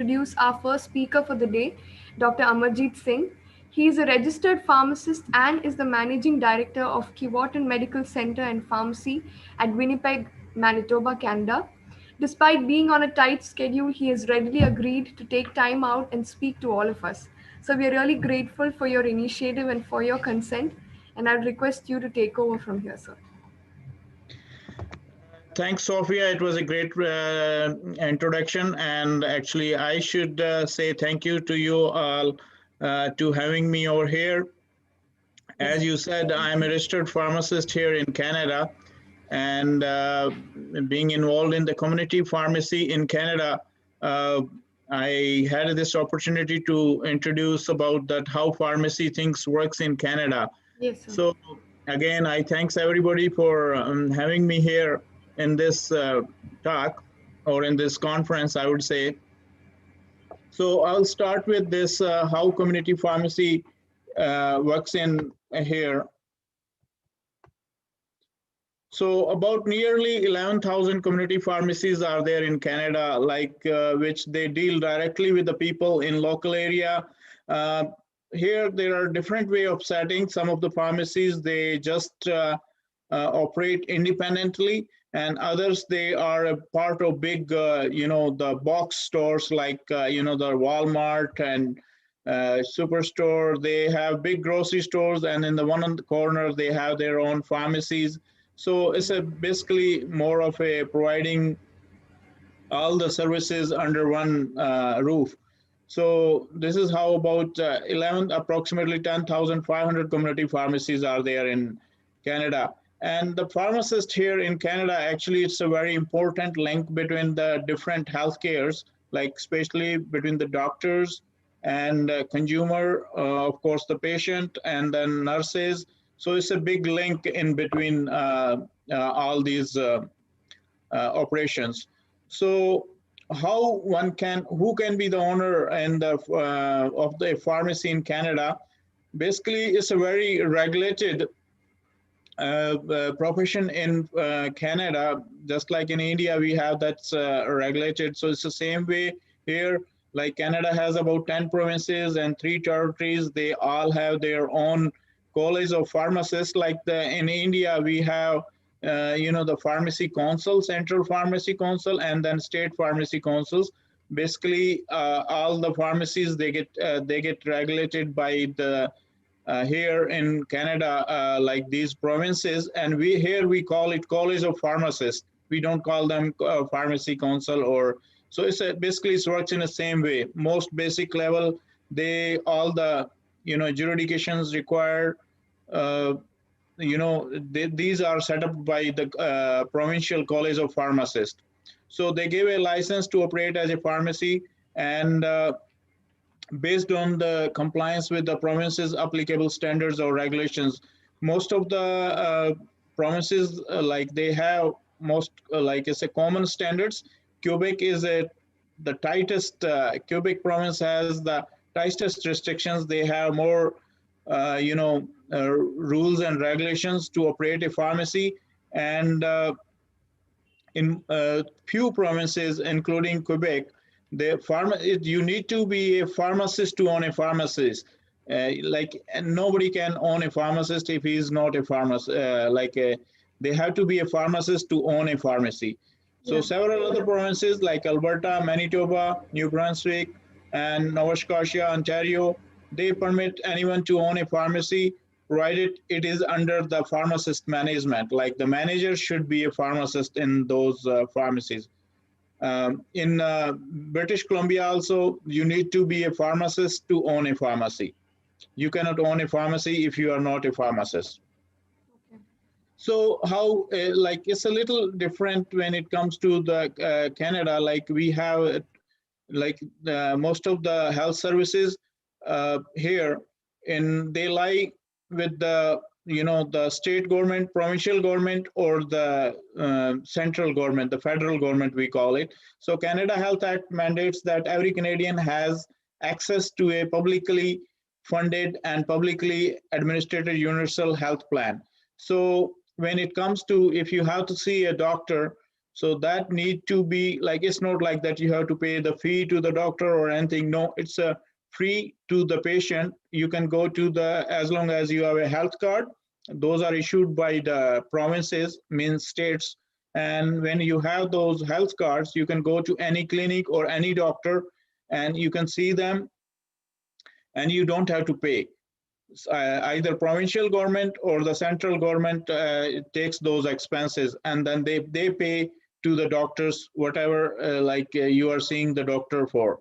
introduce our first speaker for the day, Dr. Amarjeet Singh. He is a registered pharmacist and is the managing director of Keewatin Medical Center and Pharmacy at Winnipeg, Manitoba, Canada. Despite being on a tight schedule, he has readily agreed to take time out and speak to all of us. So we are really grateful for your initiative and for your consent, and I'd request you to take over from here, sir. Thanks, Sophia. It was a great introduction, and actually, I should say thank you to you all to having me over here. As Yes. you said, I'm a registered pharmacist here in Canada, and being involved in the community pharmacy in Canada, uh, I had this opportunity to introduce about that how pharmacy things works in Canada. Yes, sir. So again, I thanks everybody for having me here in this talk or in this conference, I would say. So I'll start with this how community pharmacy works in here. So about nearly 11,000 community pharmacies are there in Canada, like which they deal directly with the people in local area. Uh, Here there are different way of setting. Some of the pharmacies they just operate independently, and others they are a part of big, the box stores like the Walmart and Superstore. They have big grocery stores, and in the one on the corner they have their own pharmacies. So it's a basically more of a providing all the services under one roof. So this is how about 11, approximately 10,500 community pharmacies are there in Canada. And the pharmacist here in Canada, actually, it's a very important link between the different healthcares, like especially between the doctors and consumer, of course, the patient, and then nurses. So it's a big link in between all these operations. So how one can, who can be the owner and of the pharmacy in Canada? Basically, it's a very regulated profession in Canada. Just like in India, we have that's regulated. So it's the same way here. Like Canada has about 10 provinces and 3 territories. They all have their own college of pharmacists. Like in India, we have the pharmacy council, central pharmacy council, and then state pharmacy councils. Basically, all the pharmacies they get regulated by the here in Canada, like these provinces, and we call it College of Pharmacists. We don't call them Pharmacy Council or so. Basically it works in the same way. Most basic level, they all the jurisdictions required. Uh, these are set up by the Provincial College of Pharmacists. So they give a license to operate as a pharmacy, and based on the compliance with the province's applicable standards or regulations. Most of the provinces, like they have most, like it's a common standards. Quebec is the tightest, Quebec province has the tightest restrictions. They have more, rules and regulations to operate a pharmacy. And in few provinces, including Quebec, you need to be a pharmacist to own a pharmacist. And nobody can own a pharmacist if he is not a pharmacist. They have to be a pharmacist to own a pharmacy. So Yeah. several other provinces like Alberta, Manitoba, New Brunswick, and Nova Scotia, Ontario, they permit anyone to own a pharmacy provided it is under the pharmacist management. Like the manager should be a pharmacist in those pharmacies. In British Columbia also, you need to be a pharmacist to own a pharmacy. You cannot own a pharmacy if you are not a pharmacist. Okay. So how, like it's a little different when it comes to the Canada. Like we have like most of the health services here in they lie with the the state government, provincial government, or the central government, the federal government we call it. So Canada Health Act mandates that every Canadian has access to a publicly funded and publicly administered universal health plan. So when it comes to if you have to see a doctor, So that need to be like, it's not like that you have to pay the fee to the doctor or anything. No, it's a free to the patient. You can go to the, as long as you have a health card, those are issued by the provinces, means states. And when you have those health cards, you can go to any clinic or any doctor and you can see them, and you don't have to pay. Either provincial government or the central government takes those expenses, and then they pay to the doctors whatever you are seeing the doctor for.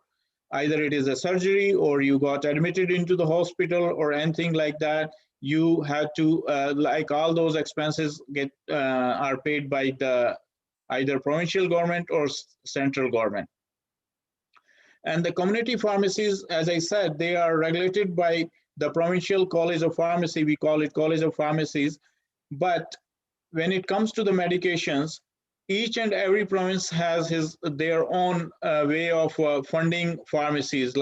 Either it is a surgery or you got admitted into the hospital or anything like that, you had to like all those expenses get are paid by the either provincial government or central government. And the community pharmacies, as I said, they are regulated by the Provincial College of Pharmacy. We call it College of Pharmacies. But when it comes to the medications, each and every province has their own way of funding pharmacies.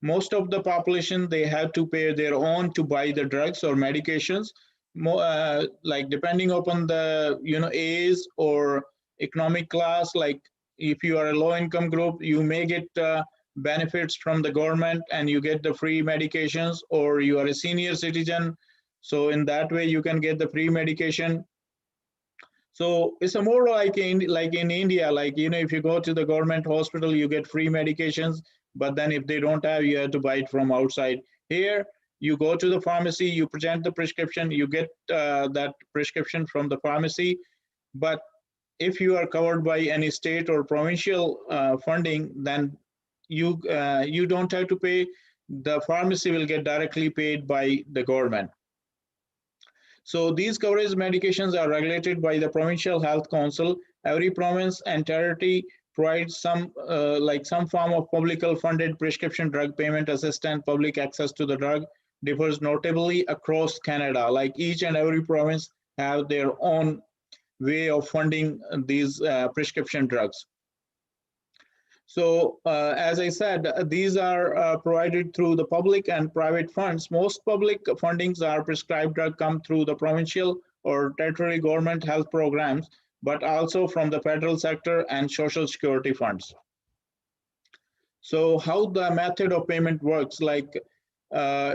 Most of the population, they have to pay their own to buy the drugs or medications. Like depending upon the age or economic class, like if you are a low income group, you may get benefits from the government and you get the free medications, or you are a senior citizen, so in that way you can get the free medication. So it's a more like in India, like if you go to the government hospital, you get free medications, but then if they don't have, you have to buy it from outside. Here you go to the pharmacy, you present the prescription, you get that prescription from the pharmacy. But if you are covered by any state or provincial funding, then you don't have to pay. The pharmacy will get directly paid by the government. So these coverage medications are regulated by the Provincial Health Council. Every province and territory provides some form of publicly funded prescription drug payment assistance. Public access to the drug differs notably across Canada. Like each and every province have their own way of funding these prescription drugs. So as I said, these are provided through the public and private funds. Most public fundings are prescribed drug come through the provincial or territory government health programs, but also from the federal sector and social security funds. So how the method of payment works, like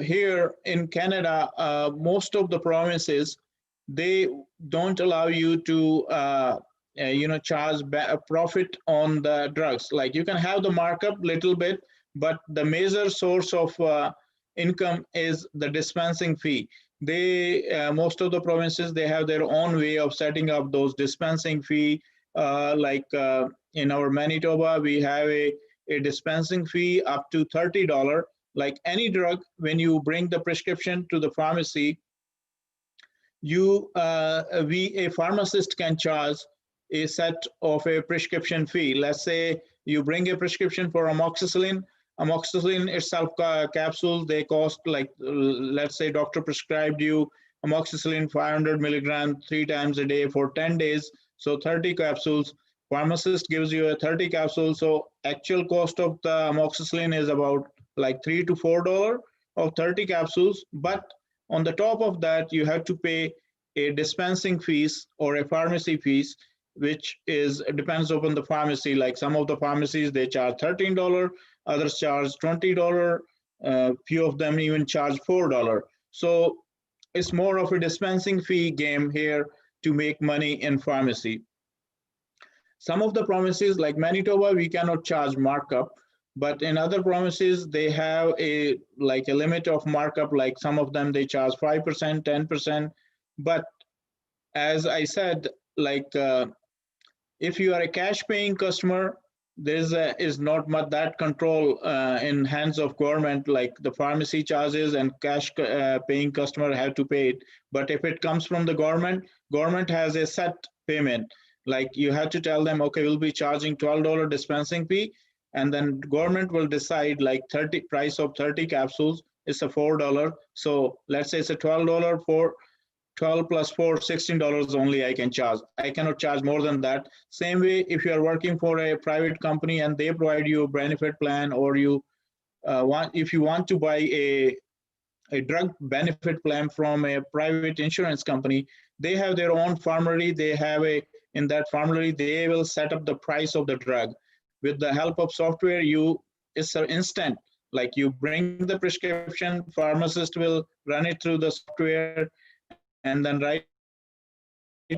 here in Canada, most of the provinces, they don't allow you to charge a profit on the drugs. Like you can have the markup little bit, but the major source of income is the dispensing fee. They most of the provinces, they have their own way of setting up those dispensing fee. In our Manitoba, we have a dispensing fee up to $30. Like any drug, when you bring the prescription to the pharmacy, a pharmacist can charge a set of a prescription fee. Let's say you bring a prescription for amoxicillin. Amoxicillin itself capsules, they cost like, let's say doctor prescribed you amoxicillin 500 milligrams 3 times a day for 10 days. So 30 capsules, pharmacist gives you a 30 capsules. So actual cost of the amoxicillin is about like $3 to $4 of 30 capsules. But on the top of that, you have to pay a dispensing fees or a pharmacy fees, which is depends upon the pharmacy. Like some of the pharmacies, they charge $13, others charge $20, few of them even charge $4. So it's more of a dispensing fee game here to make money in pharmacy. Some of the provinces like Manitoba, we cannot charge markup, but in other provinces, they have a limit of markup. Like some of them, they charge 5%, 10%. But as I said, if you are a cash paying customer, is not much that control in hands of government. Like the pharmacy charges and cash paying customer have to pay it. But if it comes from the government has a set payment. Like you have to tell them, okay, we'll be charging $12 dispensing fee, and then government will decide like price of 30 capsules is a $4. So let's say it's a $12 for 12 plus 4, $16 only I can charge. I cannot charge more than that. Same way, if you are working for a private company and they provide you a benefit plan, or if you want to buy a drug benefit plan from a private insurance company, they have their own pharmacy, they have a in that formulary, they will set up the price of the drug. With the help of software, it's an instant. Like you bring the prescription, pharmacist will run it through the software, and then right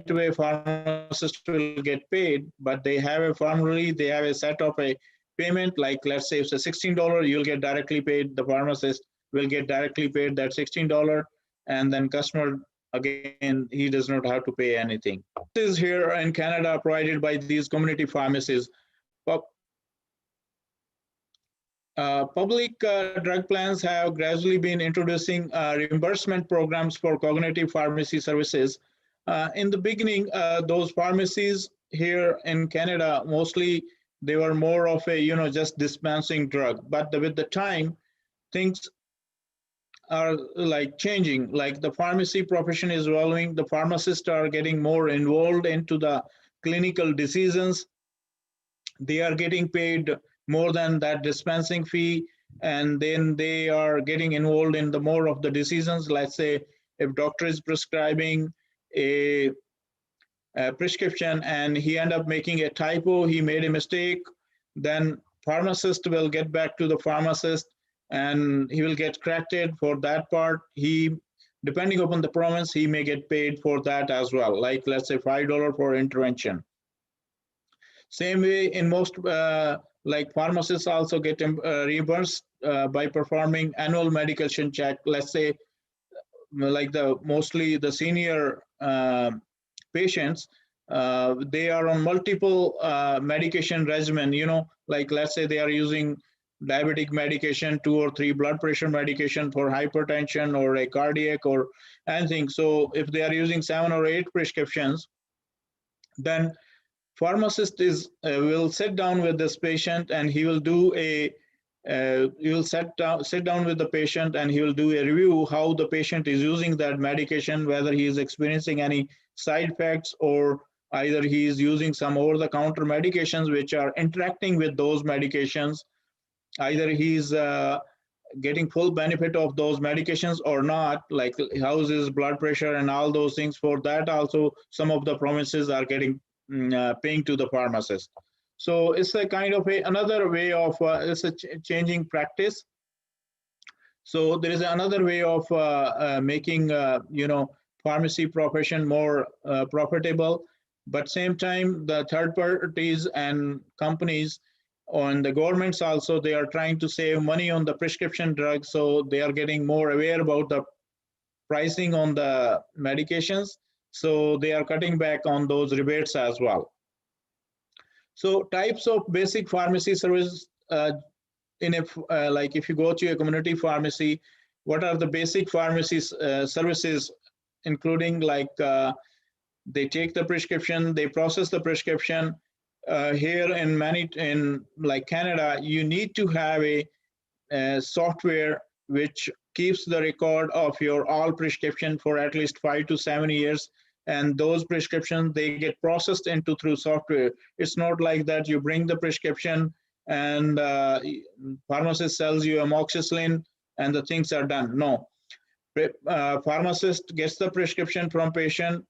away pharmacist will get paid. But they have a formulary, they have a set of a payment. Like let's say if it's a $16, you'll get directly paid. The pharmacist will get directly paid that $16, and then customer, again, he does not have to pay anything. This is here in Canada provided by these community pharmacies. Pub- Public drug plans have gradually been introducing reimbursement programs for cognitive pharmacy services. In the beginning, those pharmacies here in Canada, mostly they were more of a, just dispensing drug. But with the time, things are like changing. Like the pharmacy profession is evolving, the pharmacists are getting more involved into the clinical decisions. They are getting paid more than that dispensing fee, and then they are getting involved in the more of the decisions. Let's say if doctor is prescribing a, a prescription and he end up making a typo, he made a mistake, then pharmacist will get back to the pharmacist and he will get corrected for that part. He, depending upon the province, he may get paid for that as well, like let's say $5 for intervention. Same way in most like pharmacists also get reimbursed by performing annual medication check. Let's say like the mostly the senior patients, they are on multiple medication regimen. Like let's say they are using diabetic medication, 2 or 3 blood pressure medication for hypertension or a cardiac or anything. So if they are using 7 or 8 prescriptions, then pharmacist is will sit down with this patient and he will do a you will sit down with the patient and he will do a review how the patient is using that medication, whether he is experiencing any side effects or either he is using some over the counter medications which are interacting with those medications, either he's getting full benefit of those medications or not, like how's his blood pressure and all those things. For that also some of the provinces are getting paying to the pharmacist. So it's a kind of another way of it's a changing practice. So there is another way of making pharmacy profession more profitable, but same time the third parties and companies and the governments also, they are trying to save money on the prescription drugs, so they are getting more aware about the pricing on the medications, so they are cutting back on those rebates as well. So types of basic pharmacy service, in a like if you go to a community pharmacy, what are the basic pharmacy services, including like they take the prescription, they process the prescription. Here in like Canada, you need to have a software which keeps the record of your all prescription for at least 5 to 7 years, and those prescriptions they get processed into through software. It's not like that you bring the prescription and pharmacist sells you amoxicillin and the things are done. No, pharmacist gets the prescription from patient,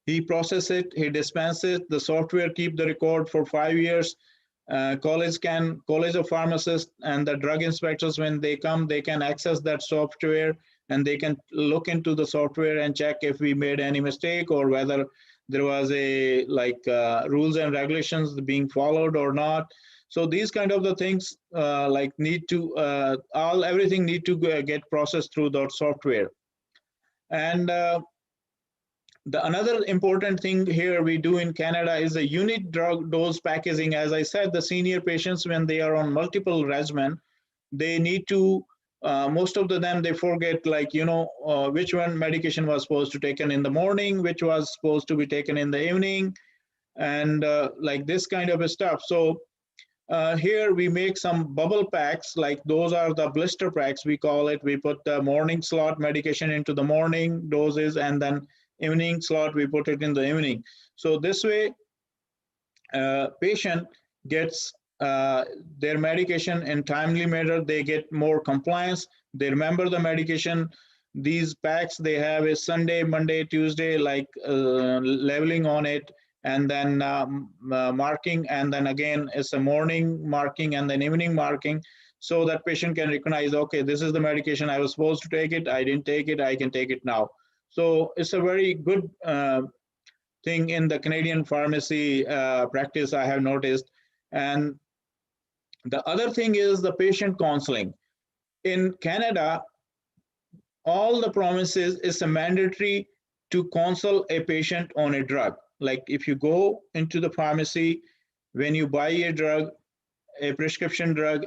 he processes it, he dispenses it, the software keep the record for 5 years. College of pharmacists and the drug inspectors, when they come, they can access that software and they can look into the software and check if we made any mistake or whether there was a like rules and regulations being followed or not. So these kind of the things like need to everything need to get processed through that software. And the another important thing here we do in Canada is a unit drug dose packaging. As I said, the senior patients, when they are on multiple regimen, they need to, most of them, they forget like, which one medication was supposed to taken in the morning, which was supposed to be taken in the evening, and like this kind of stuff. So here we make some bubble packs, like those are the blister packs, we call it. We put the morning slot medication into the morning doses, and then evening slot, we put it in the evening. So this way, patient gets their medication in timely manner, they get more compliance, they remember the medication. these packs, they have a Sunday, Monday, Tuesday, like labeling on it, and then marking, and then again it's a morning marking and then evening marking, so that patient can recognize, okay, this is the medication I was supposed to take it, I didn't take it, I can take it now. So it's a very good thing in the Canadian pharmacy practice, I have noticed. And the other thing is the patient counseling. In Canada, all the promises is a mandatory to counsel a patient on a drug. Like if you go into the pharmacy, when you buy a drug, a prescription drug,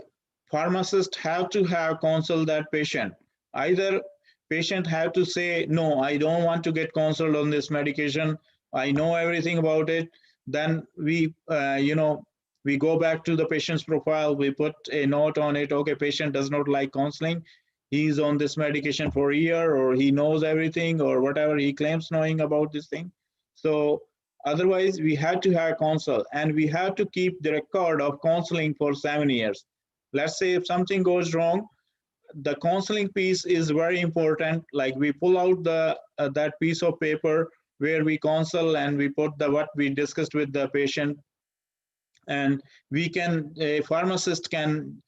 pharmacists have to have counsel that patient. Either patient have to say, no, I don't want to get counseled on this medication, I know everything about it. Then we go back to the patient's profile, we put a note on it, okay, patient does not like counseling, he's on this medication for a year, or he knows everything, or whatever he claims knowing about this thing. So otherwise, we had to have counsel, and we have to keep the record of counseling for 7 years. Let's say if something goes wrong, the counseling piece is very important. Like we pull out the that piece of paper where we counsel, and we put the what we discussed with the patient, and we can a pharmacist can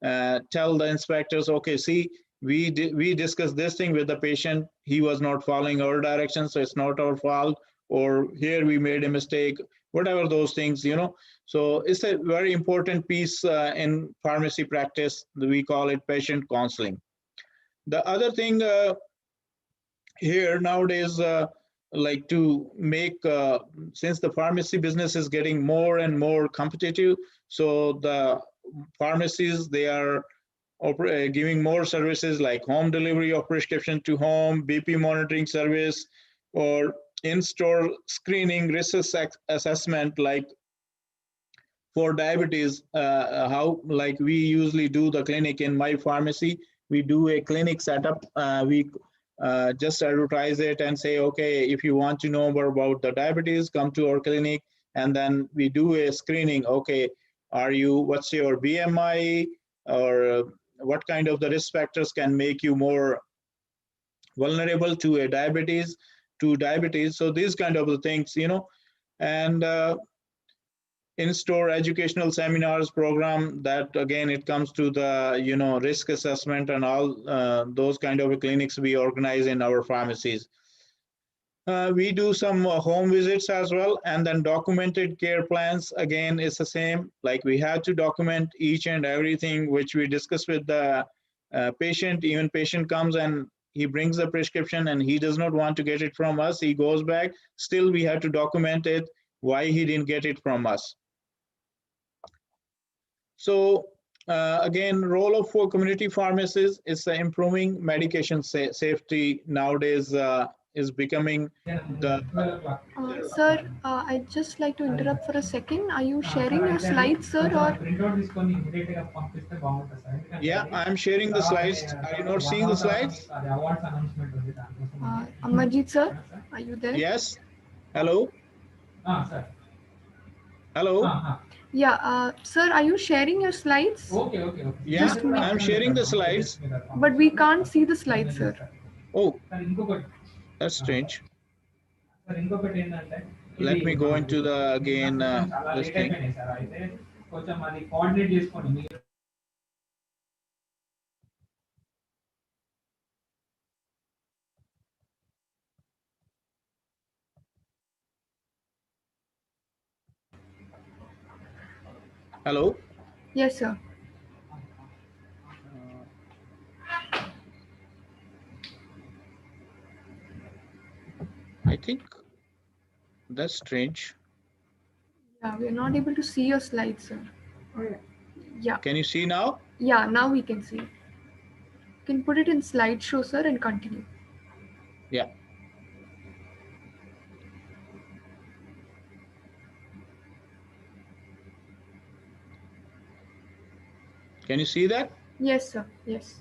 tell the inspectors, okay, see, we discussed this thing with the patient, he was not following our directions, so it's not our fault, or here we made a mistake, whatever those things. So it's a very important piece in pharmacy practice, we call it patient counseling. The other thing here nowadays, like to make since the pharmacy business is getting more and more competitive, so the pharmacies, they are giving more services like home delivery of prescription to home, BP monitoring service, or in-store screening, risk assessment. Like for diabetes, how like we usually do the clinic in my pharmacy, we do a clinic setup. We just advertise it and say, okay, if you want to know more about the diabetes, come to our clinic, and then we do a screening. Okay, what's your BMI, or what kind of the risk factors can make you more vulnerable to diabetes. So these kind of the things. And in-store educational seminars program, that again it comes to the risk assessment and all those kind of clinics we organize in our pharmacies. We do some home visits as well, and then documented care plans. Again, it's the same. Like we have to document each and everything which we discuss with the patient. Even patient comes and he brings a prescription and he does not want to get it from us, he goes back. Still, we have to document it, why he didn't get it from us. So again, role of for community pharmacists is improving medication safety nowadays is becoming the Sir, I'd just like to interrupt for a second. Are you sharing your slides, sir, or? Yeah, I'm sharing the slides. Are you not seeing the slides? Amarjeet, sir, are you there? Yes. Hello. Hello. Yeah, sir, are you sharing your slides? Yeah, Just me. I'm sharing the slides. But we can't see the slides, sir. Oh, that's strange. Let me go into the again this thing. Hello. Yes, sir. Uh, I think that's strange. Yeah, we are not able to see your slides, sir. Yeah. Can you see now? Yeah, now we can see. You can put it in slideshow, sir, and continue. Yeah. Can you see that? Yes, sir. Yes.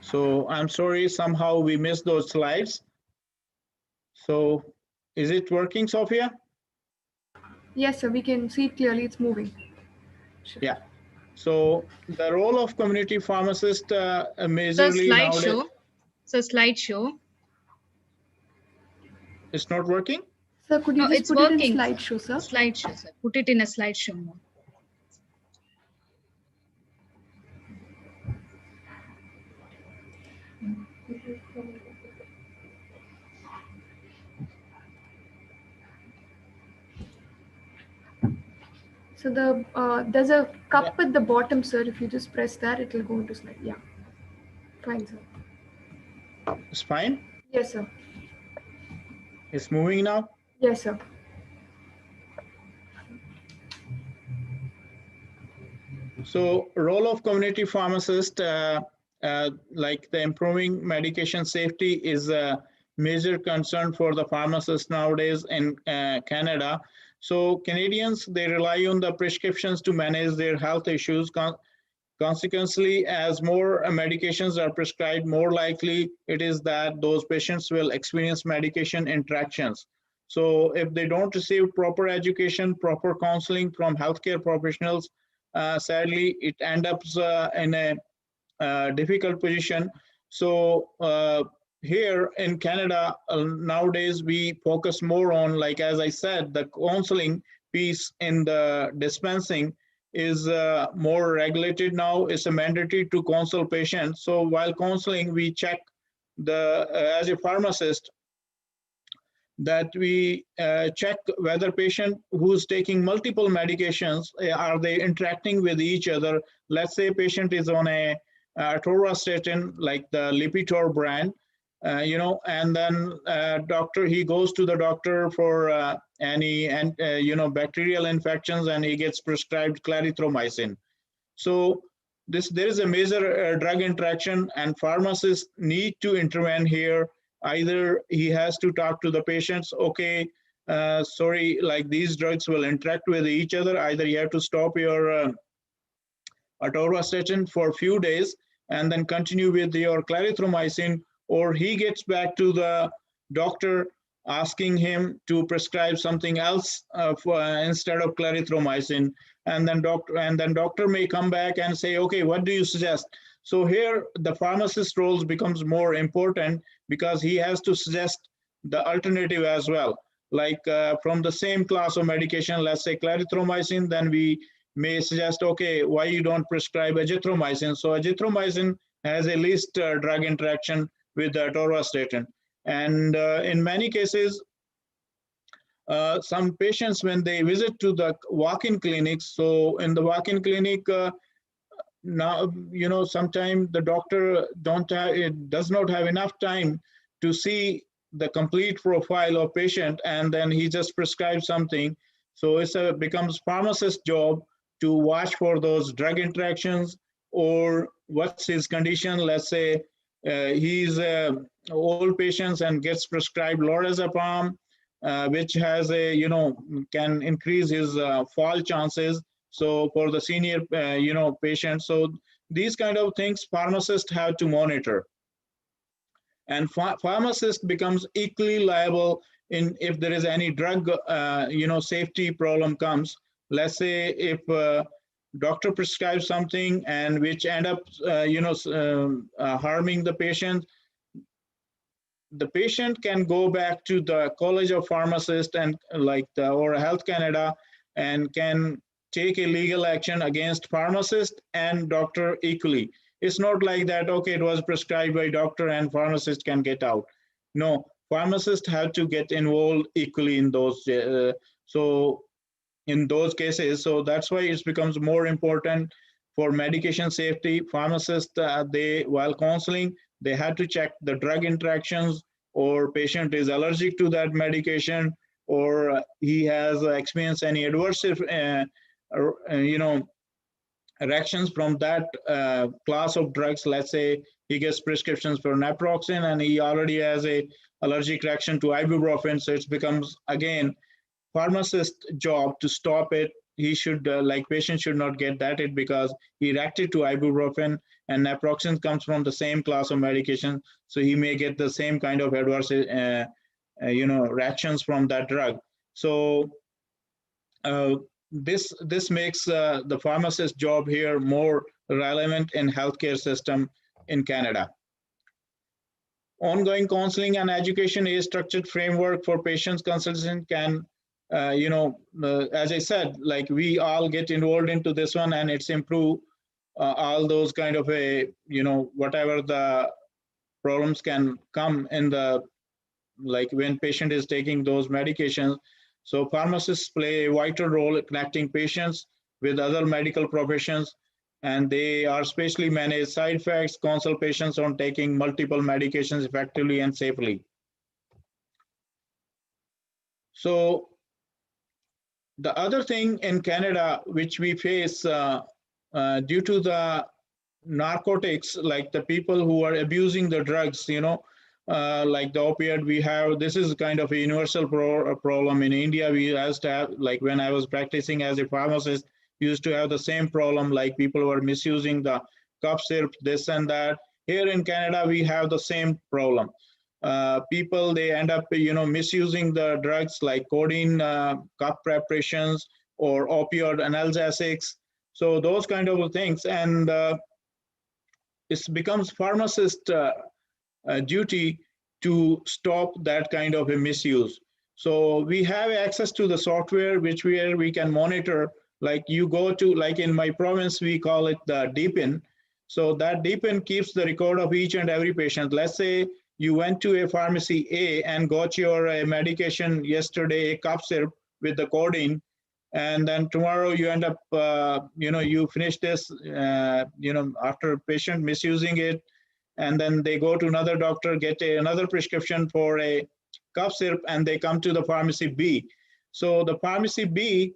So I'm sorry, somehow we missed those slides. So is it working, Sophia? Yes, sir. We can see it clearly. It's moving. Sure. Yeah. So the role of community pharmacist So majorly nowadays slideshow. So slideshow. is not working. Sir, could you No, just it's put it in working. slideshow, sir? Slideshow, sir. Put it in a slideshow mode. So there's a Yeah, cup at the bottom, sir. If you just press that, it will go into slide. Yeah, fine, sir. it's fine. Yes, sir. It's moving now. Yes, sir. So role of community pharmacist, like the improving medication safety is a major concern for the pharmacists nowadays in Canada. So Canadians, they rely on the prescriptions to manage their health issues. Consequently, as more medications are prescribed, more likely it is that those patients will experience medication interactions. So if they don't receive proper education, proper counseling from healthcare professionals, sadly, it ends up in a difficult position. So here in Canada, nowadays we focus more on, like as I said, the counseling piece in the dispensing is more regulated now. It's a mandatory to counsel patients. So while counseling, we check the as a pharmacist that we check whether patient who's taking multiple medications are they interacting with each other. Let's say patient is on a atorvastatin like the Lipitor brand, and then doctor he goes to the doctor for any and bacterial infections, and he gets prescribed clarithromycin. So this there is a major drug interaction, and pharmacists need to intervene here. Either he has to talk to the patients, okay, sorry, like these drugs will interact with each other. Either you have to stop your atorvastatin for a few days and then continue with your clarithromycin, or he gets back to the doctor asking him to prescribe something else instead of clarithromycin, and then doctor may come back and say, okay, what do you suggest? So here the pharmacist roles becomes more important because he has to suggest the alternative as well. Like from the same class of medication, let's say clarithromycin, then we may suggest, okay, why you don't prescribe azithromycin? So azithromycin has a least drug interaction with the atorvastatin. And in many cases, some patients, when they visit to the walk-in clinics, so in the walk-in clinic, now, sometimes the doctor it does not have enough time to see the complete profile of patient, and then he just prescribes something. So becomes pharmacist job to watch for those drug interactions, or what's his condition. Let's say he's old patients and gets prescribed lorazepam, which has can increase his fall chances. So for the senior patients, so these kind of things pharmacists have to monitor, and pharmacist becomes equally liable in if there is any drug safety problem comes. Let's say if doctor prescribes something and which end up harming the patient, the patient can go back to the College of Pharmacists and or Health Canada, and can take a legal action against pharmacist and doctor equally. It's not like that, okay, it was prescribed by doctor and pharmacist can get out. No, pharmacists have to get involved equally in those. So in those cases, so that's why it becomes more important for medication safety. Pharmacists, they while counseling, they had to check the drug interactions, or patient is allergic to that medication, or he has experienced any adverse reactions from that class of drugs. Let's say he gets prescriptions for naproxen and he already has a allergic reaction to ibuprofen, so it becomes again pharmacist job to stop it. He should patient should not get that it because he reacted to ibuprofen, and naproxen comes from the same class of medication, so he may get the same kind of adverse reactions from that drug. So this makes the pharmacist job here more relevant in healthcare system in Canada. Ongoing counseling and education is structured framework for patients consultation can, as I said, like we all get involved into this one, and it's improve all those kind of a, whatever the problems can come in the, like when patient is taking those medications. So pharmacists play a vital role connecting patients with other medical professions, and they are specially manage side effects, counsel patients on taking multiple medications effectively and safely. So the other thing in Canada which we face due to the narcotics, like the people who are abusing the drugs, like the opioid we have, this is kind of a universal problem in India. We used to have, like when I was practicing as a pharmacist, we used to have the same problem, like people were misusing the cough syrup, this and that. Here in Canada, we have the same problem. People, they end up, misusing the drugs like codeine, cough preparations, or opioid analgesics. So those kind of things. And it becomes pharmacist duty to stop that kind of a misuse. So we have access to the software which we can monitor. Like you go to, like in my province, we call it the DPIN. So that DPIN keeps the record of each and every patient. Let's say you went to a pharmacy A and got your medication yesterday, a cough syrup with the codeine, and then tomorrow you end up, you finish this, after patient misusing it, and then they go to another doctor, get another prescription for a cough syrup, and they come to the pharmacy B. So the pharmacy B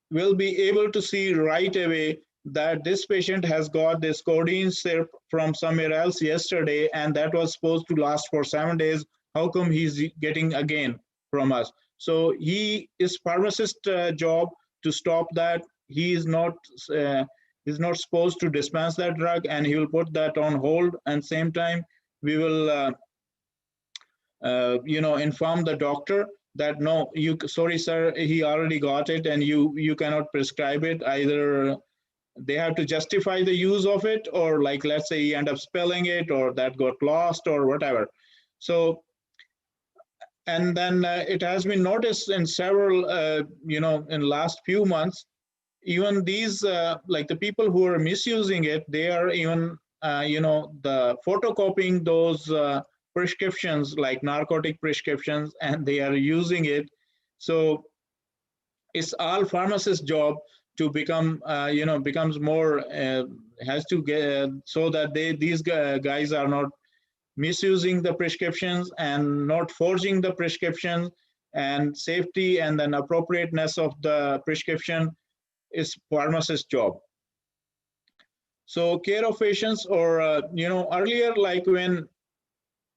will be able to see right away that this patient has got this codeine syrup from somewhere else yesterday, and that was supposed to last for 7 days. How come he's getting again from us? So he is pharmacist job to stop that. He is not supposed to dispense that drug, and he will put that on hold. And same time, we will inform the doctor that no, sorry sir, he already got it, and you cannot prescribe it. Either they have to justify the use of it, or like let's say he end up spelling it, or that got lost, or whatever. So, and then it has been noticed in several, in last few months, even these, like the people who are misusing it, they are even, the photocopying those prescriptions, like narcotic prescriptions, and they are using it. So it's all pharmacist job to become, becomes more, has to get, so that these guys are not misusing the prescriptions and not forging the prescriptions, and safety and then appropriateness of the prescription is pharmacist job. So care of patients, or earlier, like when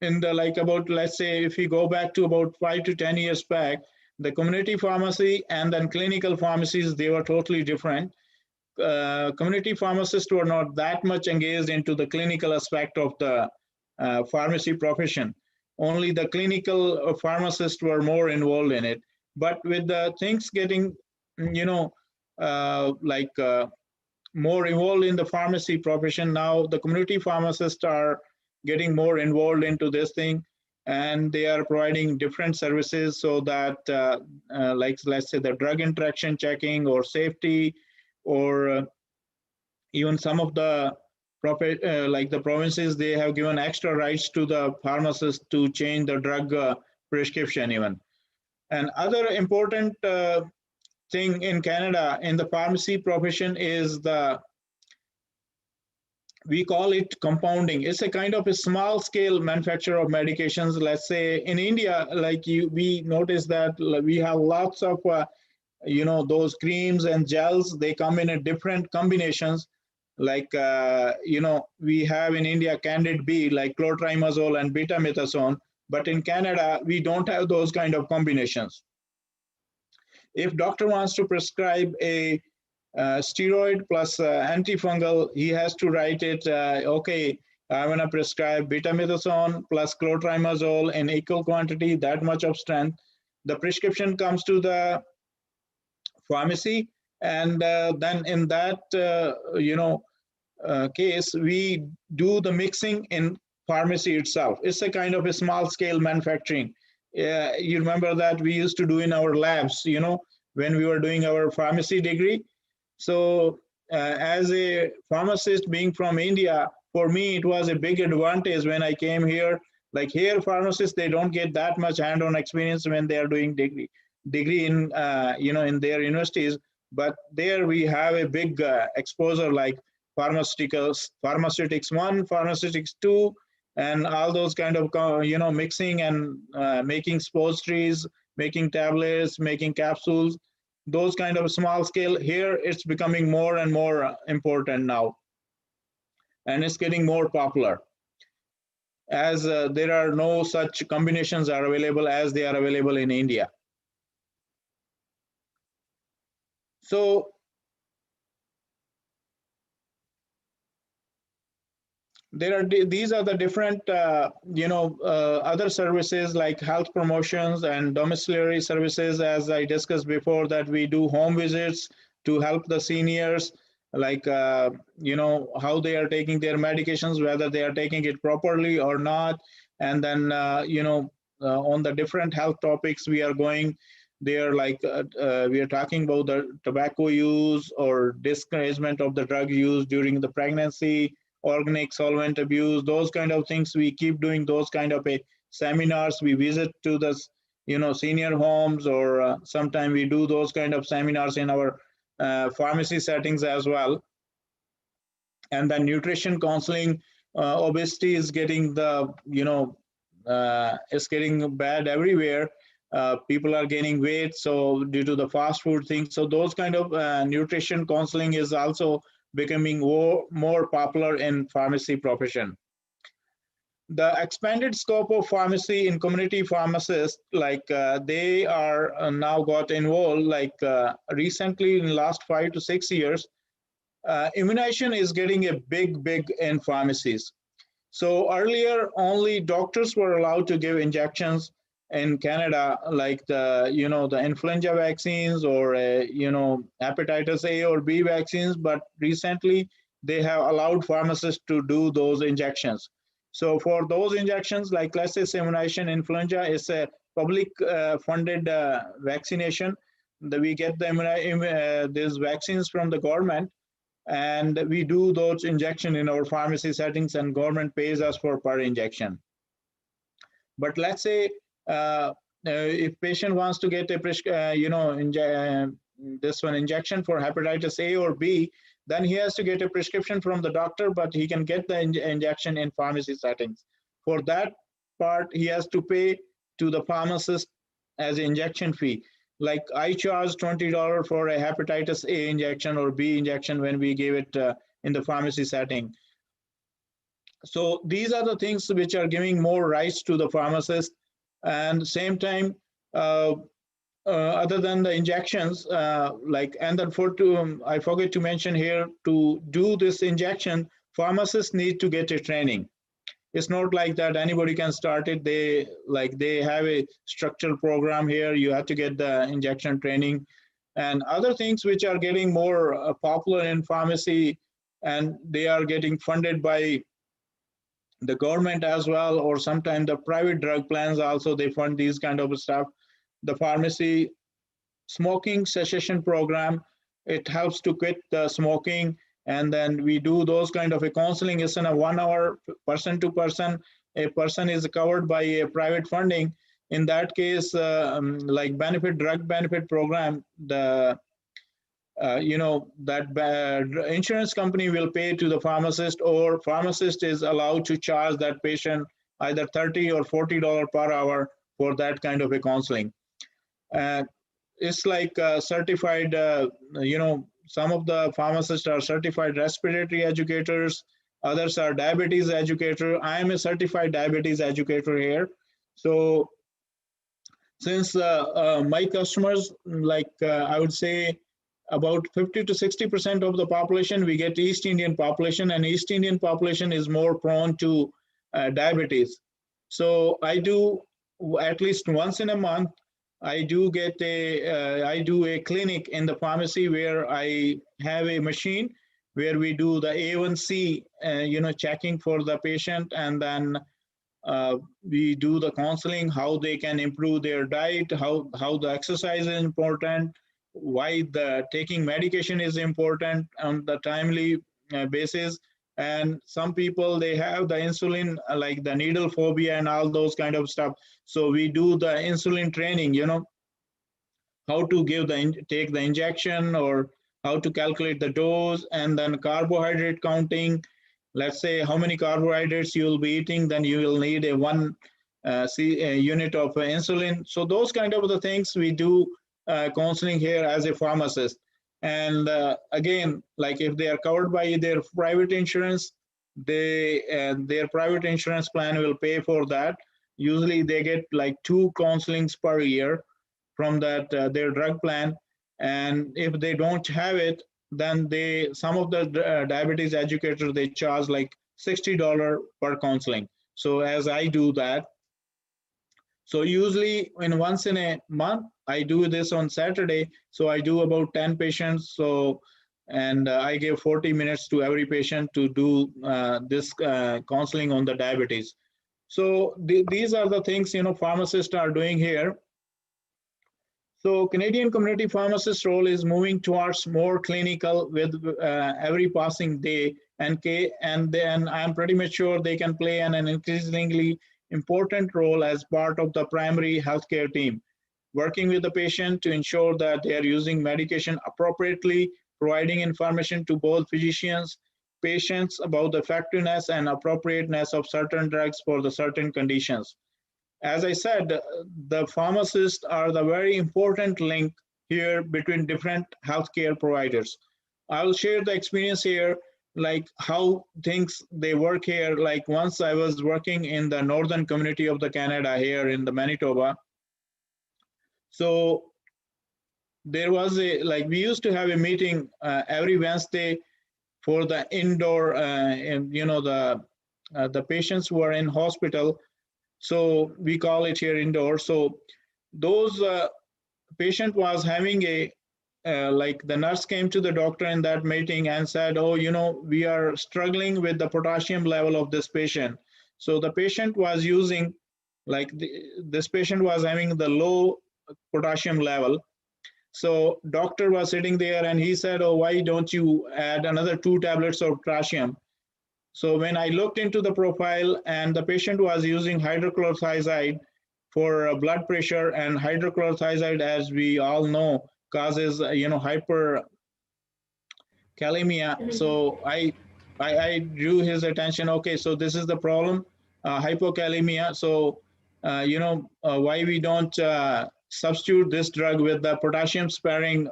in the, like about, let's say if we go back to about 5 to 10 years back, the community pharmacy and then clinical pharmacies, they were totally different. Community pharmacists were not that much engaged into the clinical aspect of the pharmacy profession. Only the clinical pharmacists were more involved in it. But with the things getting, more involved in the pharmacy profession, now the community pharmacists are getting more involved into this thing, and they are providing different services, so that like let's say the drug interaction checking, or safety, or even some of the like the provinces, they have given extra rights to the pharmacist to change the drug prescription even. And other important thing in Canada in the pharmacy profession is we call it compounding. It's a kind of a small scale manufacture of medications. Let's say in India, like we notice that we have lots of, those creams and gels, they come in a different combinations. Like, we have in India Candid B, like clotrimazole and betamethasone, but in Canada, we don't have those kind of combinations. If doctor wants to prescribe a steroid plus antifungal, he has to write it, okay, I'm going to prescribe betamethasone plus clotrimazole in equal quantity, that much of strength. The prescription comes to the pharmacy, And then in that case, we do the mixing in pharmacy itself. It's a kind of a small scale manufacturing. You remember that we used to do in our labs, when we were doing our pharmacy degree. So as a pharmacist being from India, for me, it was a big advantage when I came here. Like here, pharmacists, they don't get that much hand-on experience when they are doing degree in, in their universities. But there we have a big exposure like pharmaceutics 1, pharmaceutics 2, and all those kind of, mixing and making suppositories, making tablets, making capsules, those kind of small scale. Here it's becoming more and more important now, and it's getting more popular as there are no such combinations are available as they are available in India. So these are the different other services like health promotions and domiciliary services, as I discussed before, that we do home visits to help the seniors, like how they are taking their medications, whether they are taking it properly or not. And then on the different health topics we are going there, like we are talking about the tobacco use or discouragement of the drug use during the pregnancy, organic solvent abuse, those kind of things. We keep doing those kind of seminars. We visit to the senior homes, or sometimes we do those kind of seminars in our pharmacy settings as well. And then nutrition counseling. Obesity is getting it's getting bad everywhere. People are gaining weight, so due to the fast food thing. So those kind of nutrition counseling is also becoming more popular in pharmacy profession. The expanded scope of pharmacy in community pharmacists, like they are now got involved, like recently in the last 5 to 6 years, immunization is getting a big in pharmacies. So earlier, only doctors were allowed to give injections in Canada, like the influenza vaccines, or hepatitis A or B vaccines. But recently, they have allowed pharmacists to do those injections. So for those injections, like let's say immunization, influenza is a public funded vaccination. We get these vaccines from the government, and we do those injection in our pharmacy settings, and government pays us for per injection. But let's say if patient wants to get a this one injection for hepatitis A or B, then he has to get a prescription from the doctor, but he can get the injection in pharmacy settings. For that part, he has to pay to the pharmacist as an injection fee. Like I charge $20 for a hepatitis A injection or B injection when we gave it in the pharmacy setting. So these are the things which are giving more rights to the pharmacist. And same time, other than the injections, like, and then I forget to mention here, to do this injection, pharmacists need to get a training. It's not like that anybody can start it. They have a structured program here. You have to get the injection training and other things which are getting more popular in pharmacy, and they are getting funded by the government as well, or sometimes the private drug plans also, they fund these kind of stuff. The pharmacy smoking cessation program, it helps to quit the smoking. And then we do those kind of a counseling. It's in a 1 hour, person to person. A person is covered by a private funding. In that case, like drug benefit program, the that insurance company will pay to the pharmacist, or pharmacist is allowed to charge that patient either $30 or $40 per hour for that kind of a counseling. It's like certified, some of the pharmacists are certified respiratory educators, others are diabetes educator. I am a certified diabetes educator here. So since my customers, like I would say about 50 to 60% of the population, we get East Indian population, and East Indian population is more prone to diabetes. So I do at least once in a month, I do a clinic in the pharmacy where I have a machine where we do the A1C, checking for the patient, and then we do the counseling, how they can improve their diet, how the exercise is important, why the taking medication is important on the timely basis. And some people, they have the insulin, like the needle phobia and all those kind of stuff. So we do the insulin training, how to take the injection, or how to calculate the dose, and then carbohydrate counting. Let's say how many carbohydrates you will be eating, then you will need a one unit of insulin. So those kind of the things we do counseling here as a pharmacist. And again, like if they are covered by their private insurance, their private insurance plan will pay for that. Usually they get like two counselings per year from that their drug plan. And if they don't have it, then some of the diabetes educators, they charge like $60 per counseling. So as I do that, so usually once in a month, I do this on Saturday. So I do about 10 patients. So, and I give 40 minutes to every patient to do this counseling on the diabetes. So these are the things, pharmacists are doing here. So Canadian community pharmacist role is moving towards more clinical with every passing day, and then I'm pretty much sure they can play an increasingly important role as part of the primary healthcare team, working with the patient to ensure that they are using medication appropriately, providing information to both physicians, patients about the effectiveness and appropriateness of certain drugs for the certain conditions. As I said, the pharmacists are the very important link here between different healthcare providers. I'll share the experience here, like how things they work here. Like once I was working in the northern community of the Canada here in the Manitoba. So there was we used to have a meeting every Wednesday for the indoor, and the patients who are in hospital, so we call it here indoor. So those patient was having like the nurse came to the doctor in that meeting and said, oh, we are struggling with the potassium level of this patient. So the patient was using, this patient was having the low potassium level. So doctor was sitting there and he said, oh, why don't you add another 2 tablets of potassium? So when I looked into the profile, and the patient was using hydrochlorothiazide for blood pressure, and hydrochlorothiazide, as we all know, causes hyperkalemia. So I drew his attention. Okay, so this is the problem, hypokalemia. So why we don't substitute this drug with the potassium sparing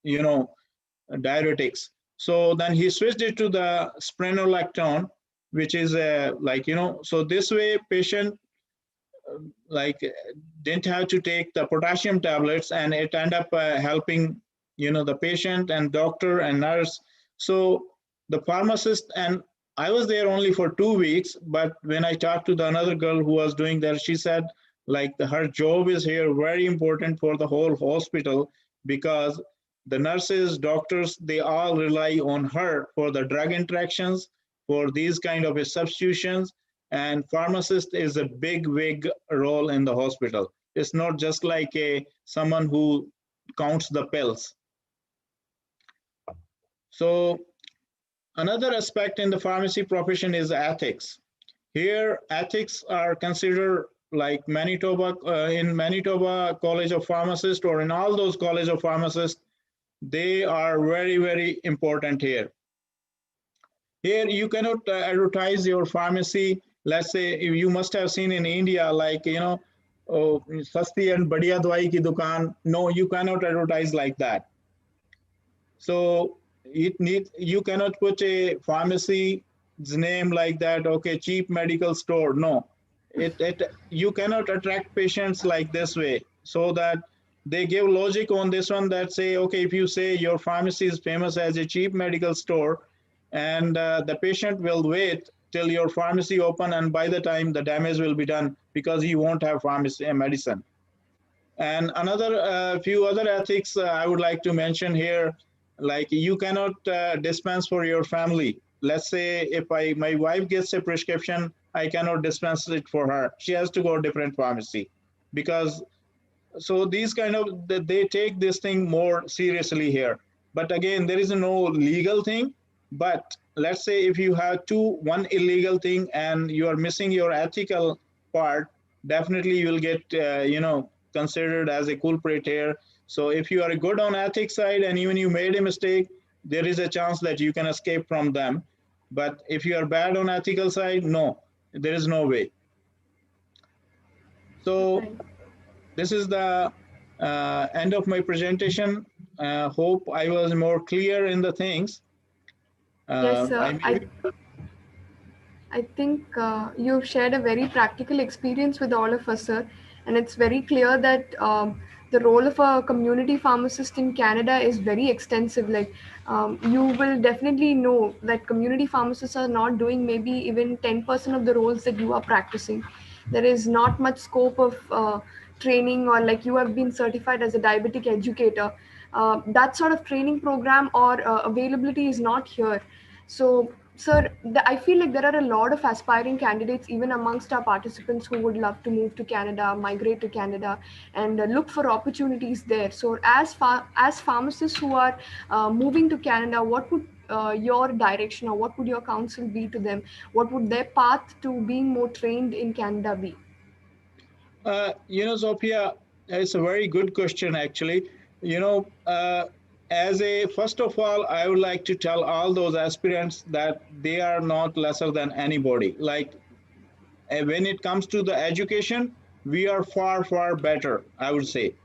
diuretics. So then he switched it to the spironolactone, which is so this way patient like didn't have to take the potassium tablets, and it ended up helping the patient and doctor and nurse. So the pharmacist, and I was there only for 2 weeks, but when I talked to the another girl who was doing that, she said her job is here very important for the whole hospital, because the nurses, doctors, they all rely on her for the drug interactions, for these kind of substitutions. And pharmacist is a big role in the hospital. It's not just like someone who counts the pills. So another aspect in the pharmacy profession is ethics. Here, ethics are considered like Manitoba, in Manitoba College of Pharmacists, or in all those College of Pharmacists, they are very important here. Here, you cannot advertise your pharmacy. Let's say you must have seen in India, oh, sasti and badhiya dawai ki dukaan. No, you cannot advertise like that. So you cannot put a pharmacy's name like that. Okay, cheap medical store. No, you cannot attract patients like this way. So that they give logic on this one, that say, okay, if you say your pharmacy is famous as a cheap medical store, and the patient will wait till your pharmacy open, and by the time the damage will be done, because he won't have pharmacy and medicine. And another few other ethics I would like to mention here, like you cannot dispense for your family. Let's say if my wife gets a prescription, I cannot dispense it for her. She has to go to different pharmacy, because so these kind of they take this thing more seriously here. But again, there is no legal thing. But let's say if you have one illegal thing and you are missing your ethical part, definitely you will get considered as a culprit here. So if you are good on ethics side and even you made a mistake, there is a chance that you can escape from them. But if you are bad on ethical side, no, there is no way. So Right. this is the end of my presentation. Hope I was more clear in the things. Yes, I sir. may be, I think you've shared a very practical experience with all of us, sir. And it's very clear that the role of a community pharmacist in Canada is very extensive. Like, you will definitely know that community pharmacists are not doing maybe even 10% of the roles that you are practicing. There is not much scope of training, or like you have been certified as a diabetic educator. That sort of training program or availability is not here. So, sir, I feel like there are a lot of aspiring candidates, even amongst our participants, who would love to move to Canada, migrate to Canada, and look for opportunities there. So, as pharmacists who are moving to Canada, what would your direction, or what would your counsel be to them? What would their path to being more trained in Canada be? Sophia, it's a very good question actually. You know, as a first of all, I would like to tell all those aspirants that they are not lesser than anybody. Like when it comes to the education, we are far, far better, I would say.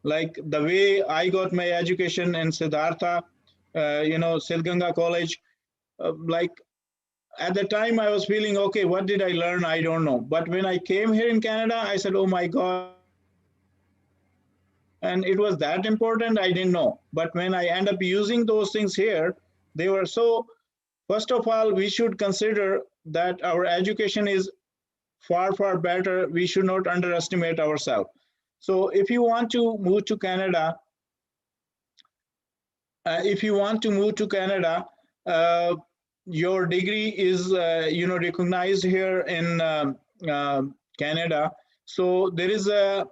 Like the way I got my education in Siddhartha, Siddhganga College, like at the time I was feeling, okay, what did I learn? I don't know. But when I came here in Canada, I said, oh my God, and it was that important, I didn't know. But when I end up using those things here, they were so. First of all, we should consider that our education is far, far better. We should not underestimate ourselves. So if you want to move to Canada, uh, your degree is recognized here in uh, Canada. So there is a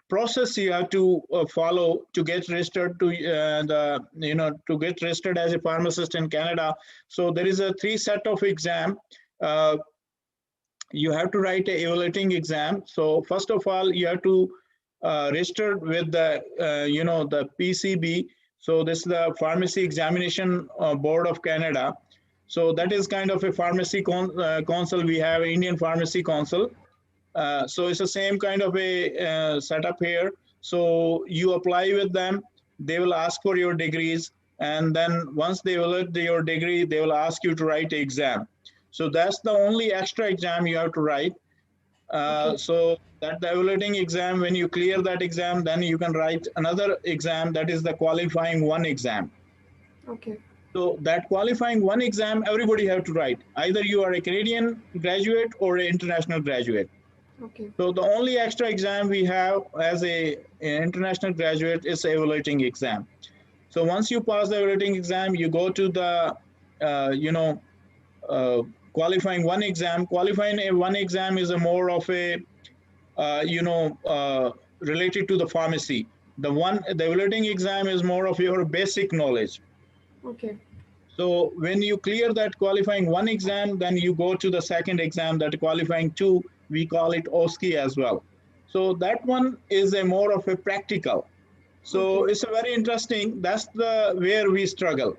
process you have to follow to get registered to the to get registered as a pharmacist in Canada. So there is a three set of exam. Uh, you have to write a evaluating exam. So first of all, you have to register with the the PCB. So this is the Pharmacy Examination Board of Canada. So that is kind of a pharmacy council. We have Indian Pharmacy Council. So it's the same kind of a setup here. So you apply with them. They will ask for your degrees, and then once they evaluate your degree, they will ask you to write an exam. So that's the only extra exam you have to write. Okay, So that the evaluating exam, when you clear that exam, then you can write another exam, that is the qualifying one exam. okay, So that qualifying one exam, everybody have to write. Either you are a Canadian graduate or an international graduate. okay, So the only extra exam we have as an international graduate is the evaluating exam. So once you pass the evaluating exam, you go to the uh, you know uh, qualifying one exam. Qualifying a one exam is a more of a uh, you know uh, related to the pharmacy. The evaluating exam is more of your basic knowledge. okay, So when you clear that qualifying one exam, then you go to the second exam, that qualifying two, we call it OSCE as well. So that one is a more of a practical. So okay, it's a very interesting, that's the where we struggle.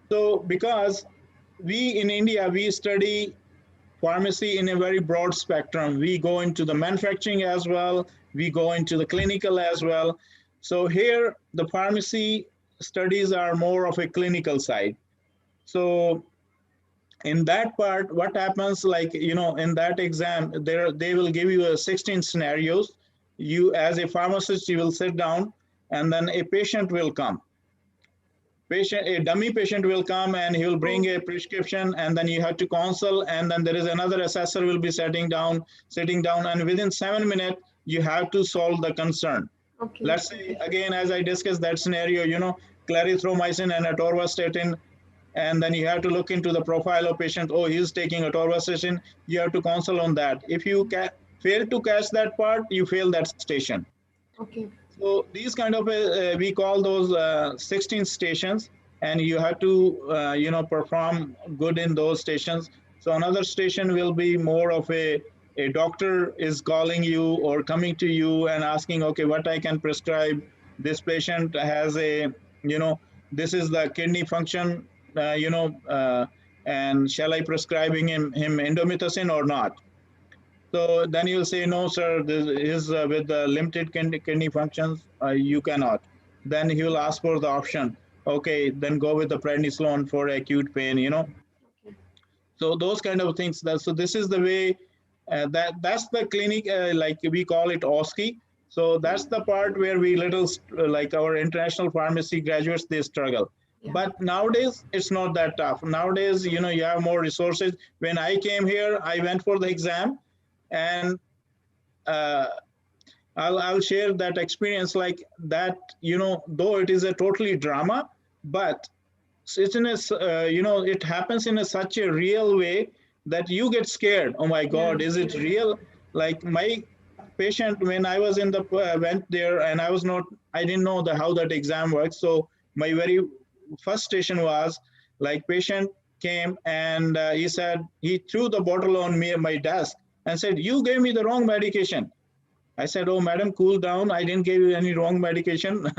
So because we in India, we study pharmacy in a very broad spectrum. We go into the manufacturing as well, we go into the clinical as well. So here the pharmacy studies are more of a clinical side. So in that part, what happens, like in that exam, there they will give you a 16 scenarios. You as a pharmacist, you will sit down, and then a patient will come. A dummy patient will come, and he will bring oh, a prescription, and then you have to consult, and then there is another assessor will be sitting down, and within 7 minutes you have to solve the concern. Okay. Let's say, again, as I discussed that scenario, clarithromycin and atorvastatin, and then you have to look into the profile of patient. Oh, he's taking atorvastatin. You have to consult on that. If you fail to catch that part, you fail that station. Okay. So these kind of we call those 16 stations, and you have to perform good in those stations. So another station will be more of a doctor is calling you or coming to you and asking, okay, what I can prescribe. This patient has this is the kidney function, and shall I prescribing him indomethacin or not? So then you'll say, no, sir, this is with the limited kidney functions, you cannot. Then he will ask for the option. Okay, then go with the prednisolone for acute pain. Okay. So those kind of things. So this is the way that's the clinic, like we call it OSCE. So that's the part where we like our international pharmacy graduates, they struggle. Yeah. But nowadays, it's not that tough. Nowadays, you have more resources. When I came here, I went for the exam, and uh, I'll share that experience like that. Though it is a totally drama, but it's in a it happens in such a real way that you get scared. Oh my Yeah. God, is it real? Like my patient, when I was in the went there, and I didn't know how that exam works. So my very first station was like patient came, and he said, he threw the bottle on me at my desk and said, you gave me the wrong medication. I said, oh, madam, cool down. I didn't give you any wrong medication.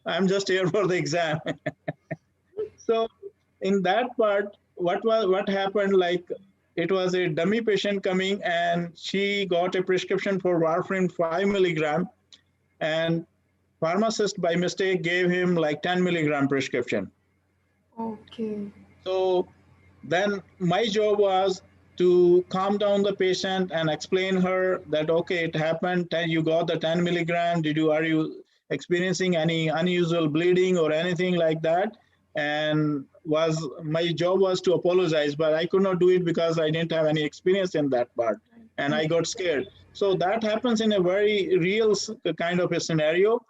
I'm just here for the exam. So in that part, what happened, like it was a dummy patient coming, and she got a prescription for warfarin 5 milligram, and pharmacist by mistake gave him like 10 milligram prescription. Okay. So then my job was to calm down the patient and explain her that, okay, it happened, you got the 10 milligram, are you experiencing any unusual bleeding or anything like that? And my job was to apologize, but I could not do it because I didn't have any experience in that part, and I got scared. So that happens in a very real kind of a scenario.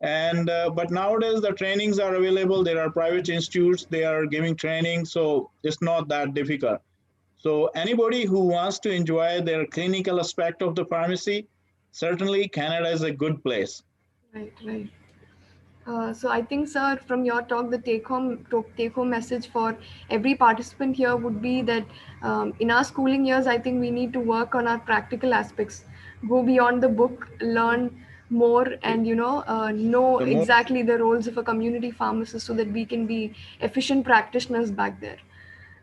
And but nowadays the trainings are available. There are private institutes, they are giving training, so it's not that difficult. So anybody who wants to enjoy their clinical aspect of the pharmacy, certainly Canada is a good place. Right. Right. So I think, sir, from your talk, the take home message for every participant here would be that in our schooling years, I think we need to work on our practical aspects, go beyond the book, learn more, and know The more exactly the roles of a community pharmacist, so that we can be efficient practitioners back there,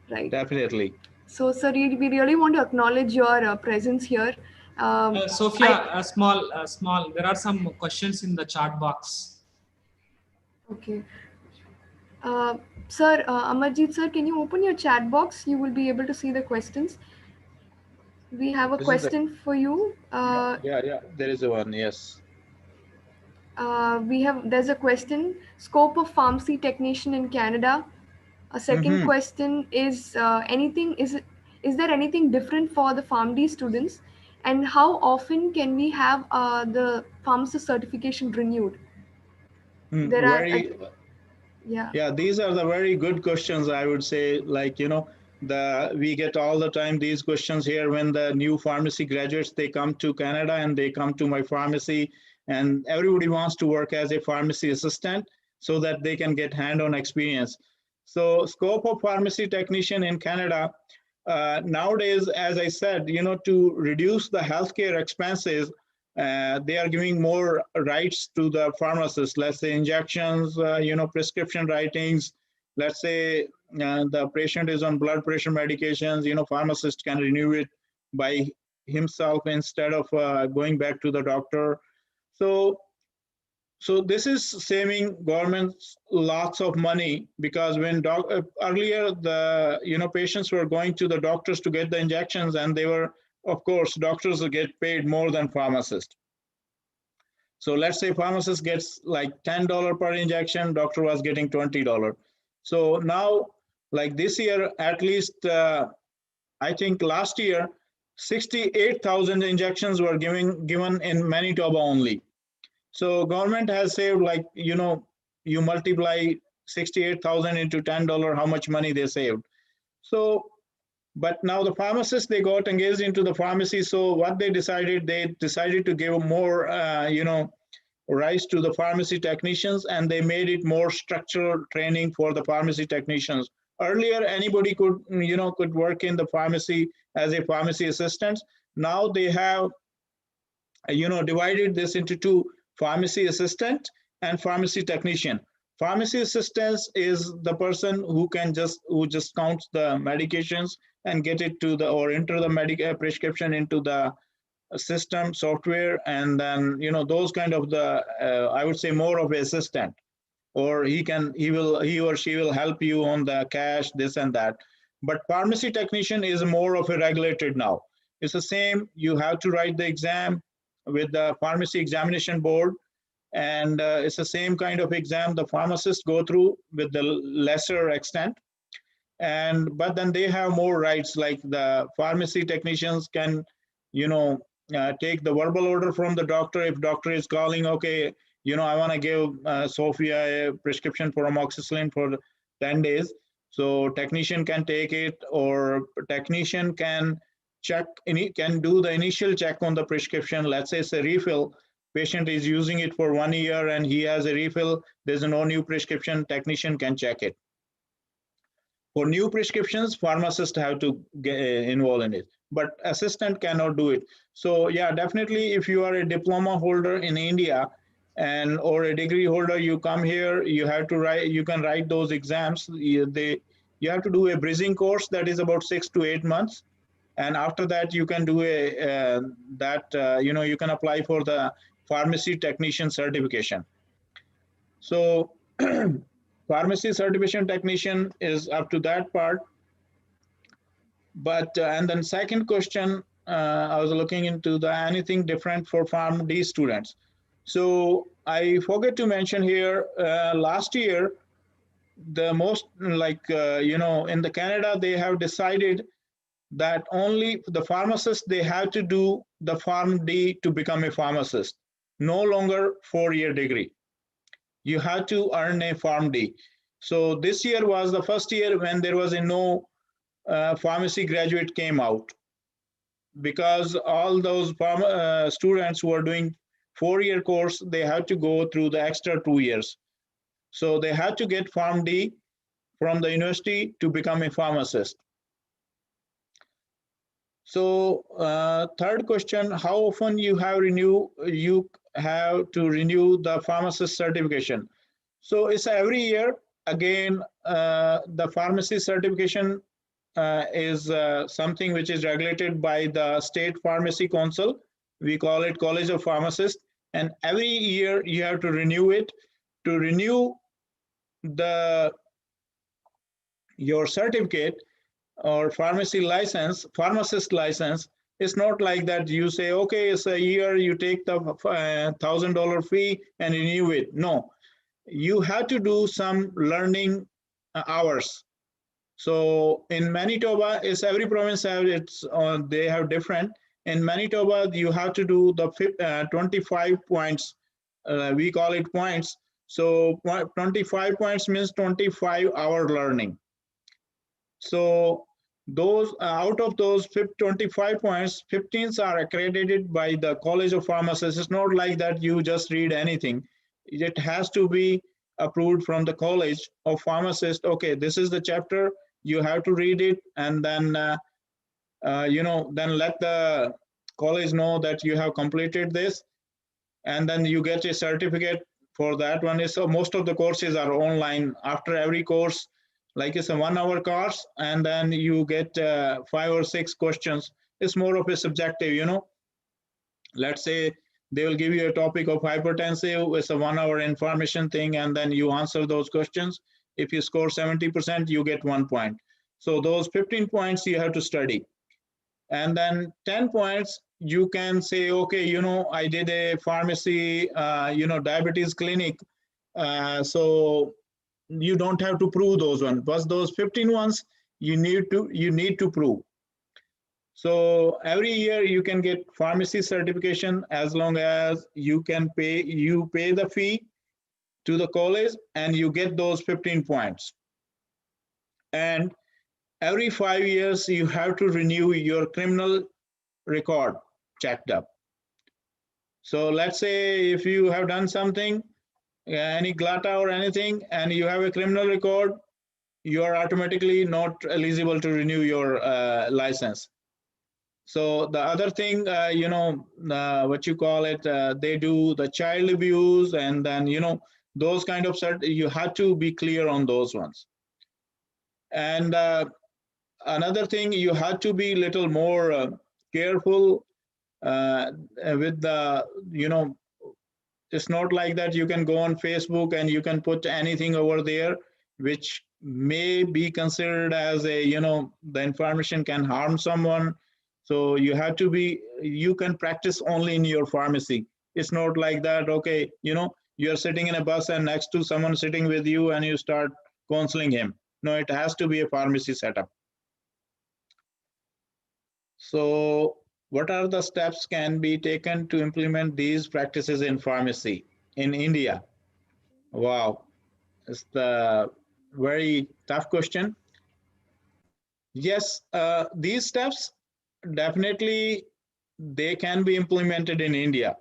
right? definitely. So, sir, we really want to acknowledge your presence here. I Sophia, a small. There are some questions in the chat box. Okay. Uh, sir, Amarjeet sir, can you open your chat box? You will be able to see the questions. We have a This is the question for you. yeah. There is a one. Yes. There's a question: scope of pharmacy technician in Canada. A second Mm-hmm. question is is there anything different for the PharmD students, and how often can we have the pharmacist certification renewed? There are Very. yeah. Yeah, these are the very good questions, I would say. Like, we get all the time these questions here when the new pharmacy graduates, they come to Canada and they come to my pharmacy, and everybody wants to work as a pharmacy assistant so that they can get hand-on experience. So scope of pharmacy technician in Canada, nowadays, as I said, to reduce the healthcare expenses, they are giving more rights to the pharmacist. Let's say injections, prescription writings. Let's say the patient is on blood pressure medications. Pharmacist can renew it by himself instead of going back to the doctor. So this is saving governments lots of money, because when earlier the patients were going to the doctors to get the injections, and they were, of course, doctors get paid more than pharmacists. So let's say pharmacist gets like $10 per injection, doctor was getting $20. So now, like this year, at least I think last year, 68,000 injections were given in Manitoba only. So government has saved, like, you multiply 68,000 into $10, how much money they saved. So, but now the pharmacists, they got engaged into the pharmacy. So what they decided to give more, rise to the pharmacy technicians, and they made it more structural training for the pharmacy technicians. Earlier, anybody could work in the pharmacy as a pharmacy assistant. Now they have divided this into two: pharmacy assistant and pharmacy technician. Pharmacy assistant is the person who just counts the medications and get it to the, or enter the prescription into the system software, and then those kind of the I would say more of an assistant, or he or she will help you on the cash, this and that. But pharmacy technician is more of a regulated now. It's the same, you have to write the exam with the pharmacy examination board, and it's the same kind of exam the pharmacists go through with the lesser extent. But then they have more rights, like the pharmacy technicians can take the verbal order from the doctor. If doctor is calling, okay, I want to give Sophia a prescription for amoxicillin for 10 days, so technician can take it, or technician can can do the initial check on the prescription. Let's say it's a refill, patient is using it for 1 year and he has a refill, there's no new prescription, technician can check it. For new prescriptions, pharmacists have to get involved in it, but assistant cannot do it. So yeah, definitely, if you are a diploma holder in India or a degree holder, you come here, you have to write, you can write those exams. You have to do a bridging course that is about 6 to 8 months, and after that you can do you can apply for the pharmacy technician certification. So pharmacy certification technician is up to that part. But and then second question, I was looking into the anything different for Pharm D students. So I forget to mention here, last year, the most in the Canada, they have decided that only the pharmacists, they have to do the Pharm D to become a pharmacist, no longer 4-year degree. You have to earn a Pharm D. So this year was the first year when there was no pharmacy graduate came out, because all those students who are doing 4-year course, they have to go through the extra 2 years. So they have to get Pharm D from the university to become a pharmacist. So third question, how often you have to renew the pharmacist certification? So it's every year. Again, the pharmacy certification is something which is regulated by the State Pharmacy Council. We call it College of Pharmacists, and every year you have to renew it. To renew your certificate or pharmacy license, pharmacist license, it's not like that you say, okay, it's a year, you take the $1,000 fee and renew it. No, you have to do some learning hours. So in Manitoba, it's every province have they have different. In Manitoba, you have to do the 25 points. We call it points. So 25 points means 25-hour learning. So those out of those 25 points, 15 are accredited by the College of Pharmacists. It's not like that you just read anything. It has to be approved from the College of Pharmacists. Okay, this is the chapter, you have to read it, and then then let the college know that you have completed this, and then you get a certificate for that one. So most of the courses are online. After every course, like it's a 1-hour course, and then you get 5 or 6 questions. It's more of a subjective, Let's say they will give you a topic of hypertensive. It's a 1-hour information thing, and then you answer those questions. If you score 70%, you get 1 point. So those 15 points you have to study. And then 10 points, you can say, okay, I did a pharmacy, diabetes clinic. So you don't have to prove those ones, but those 15 ones you need to prove. So every year you can get pharmacy certification as long as you pay the fee to the college and you get those 15 points. And every 5 years you have to renew your criminal record checked up. So let's say if you have done something, any glata or anything, and you have a criminal record, you are automatically not eligible to renew your license. So the other thing, what you call it, they do the child abuse, and then those kind of you have to be clear on those ones. And another thing, you have to be little more careful with the it's not like that you can go on Facebook and you can put anything over there which may be considered as a the information can harm someone. So you can practice only in your pharmacy. It's not like that, okay, you're sitting in a bus and next to someone sitting with you and you start counseling him. No, it has to be a pharmacy setup. So what are the steps can be taken to implement these practices in pharmacy in India? Wow, it's the very tough question. Yes, these steps definitely they can be implemented in India.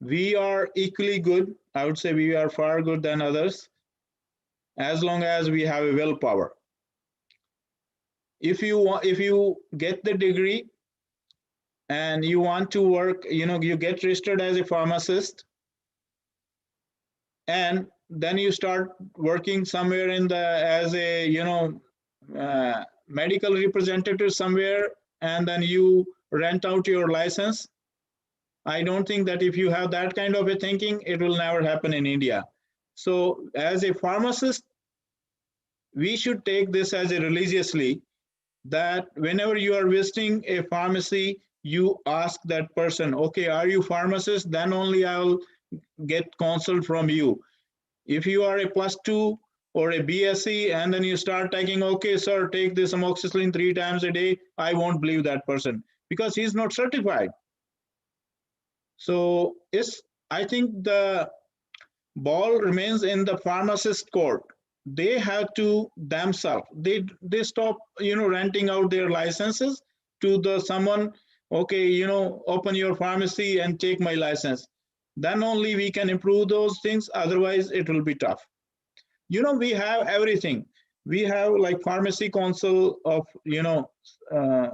We are equally good. I would say we are far good than others as long as we have a willpower. If you get the degree and you want to work, you get registered as a pharmacist, and then you start working somewhere in the as a medical representative somewhere, and then you rent out your license. I don't think that if you have that kind of a thinking, it will never happen in India. So as a pharmacist, we should take this as a religiously, that whenever you are visiting a pharmacy, you ask that person, okay, are you pharmacist? Then only I'll get counsel from you. If you are a +2 or a BSc and then you start taking, okay, sir, take this amoxicillin 3 times a day, I won't believe that person because he's not certified. So I think the ball remains in the pharmacist court. They have to themselves, they stop, renting out their licenses to the someone, okay, open your pharmacy and take my license. Then only we can improve those things. Otherwise, it will be tough. We have everything. We have like pharmacy council of,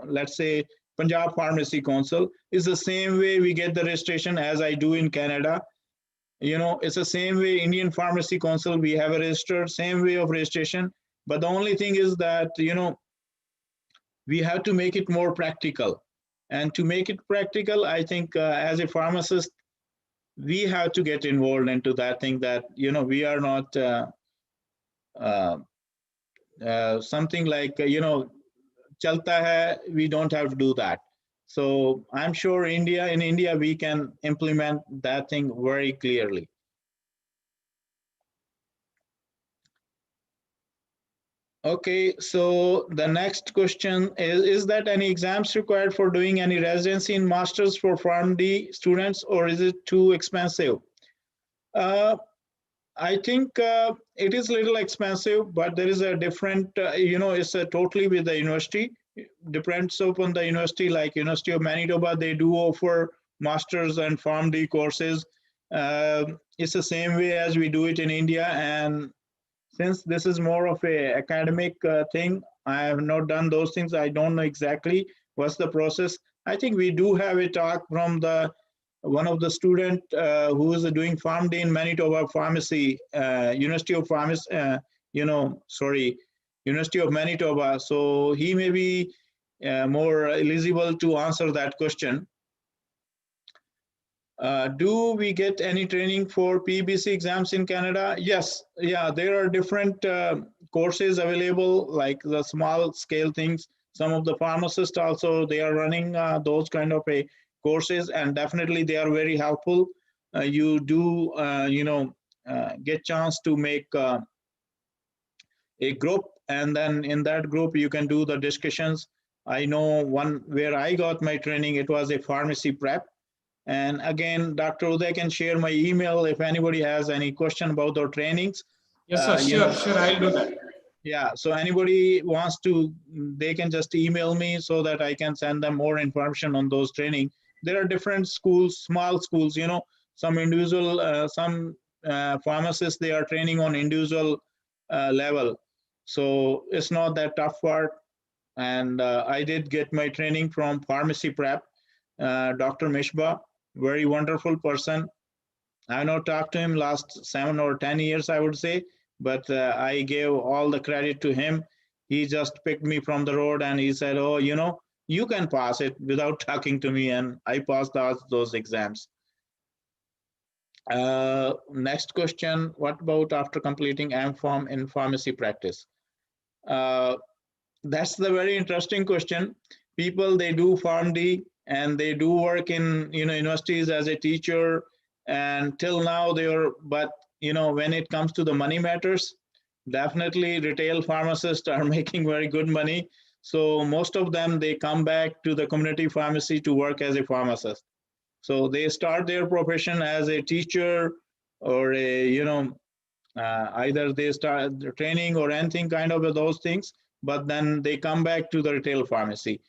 let's say Punjab Pharmacy Council is the same way we get the registration as I do in Canada. It's the same way Indian Pharmacy Council, we have a registered, same way of registration. But the only thing is that, we have to make it more practical. And to make it practical, I think as a pharmacist, we have to get involved into that thing that, we are not something like, chalta hai, we don't have to do that. So I'm sure in India, we can implement that thing very clearly. Okay, so the next question is that any exams required for doing any residency in masters for PharmD students, or is it too expensive? I think it is a little expensive, but there is a different, it's a totally with the university. Depends upon the university, like University of Manitoba, they do offer masters and PharmD courses. It's the same way as we do it in India. And since this is more of a academic thing, I have not done those things. I don't know exactly what's the process. I think we do have a talk from one of the student who is doing PharmD in Manitoba Pharmacy, University of Pharmacy, University of Manitoba. So he may be more eligible to answer that question. Do we get any training for PBC exams in Canada? Yes, yeah, there are different courses available, like the small scale things. Some of the pharmacists also, they are running those kind of courses, and definitely they are very helpful. You do, get chance to make a group, and then in that group you can do the discussions. I know one where I got my training, it was a pharmacy prep. And again, Dr. Uday can share my email if anybody has any question about our trainings. Yes, sir. You Sure, know, sure. I'll do that. yeah, so anybody wants to, they can just email me so that I can send them more information on those training. There are different schools, small schools, some individual, some pharmacists, they are training on individual level. So it's not that tough part. And I did get my training from pharmacy prep, Dr. Mishba, very wonderful person. I've not talked to him last 7 or 10 years, I would say, but I gave all the credit to him. He just picked me from the road and he said, "Oh, you can pass it," without talking to me, and I passed those exams. Next question: what about after completing M.Pharm in pharmacy practice? Uh, that's the very interesting question. People, they do PharmD and they do work in universities as a teacher, and till now but when it comes to the money matters, definitely retail pharmacists are making very good money. So most of them, they come back to the community pharmacy to work as a pharmacist. So they start their profession as a teacher, or either they start training or anything kind of those things, but then they come back to the retail pharmacy.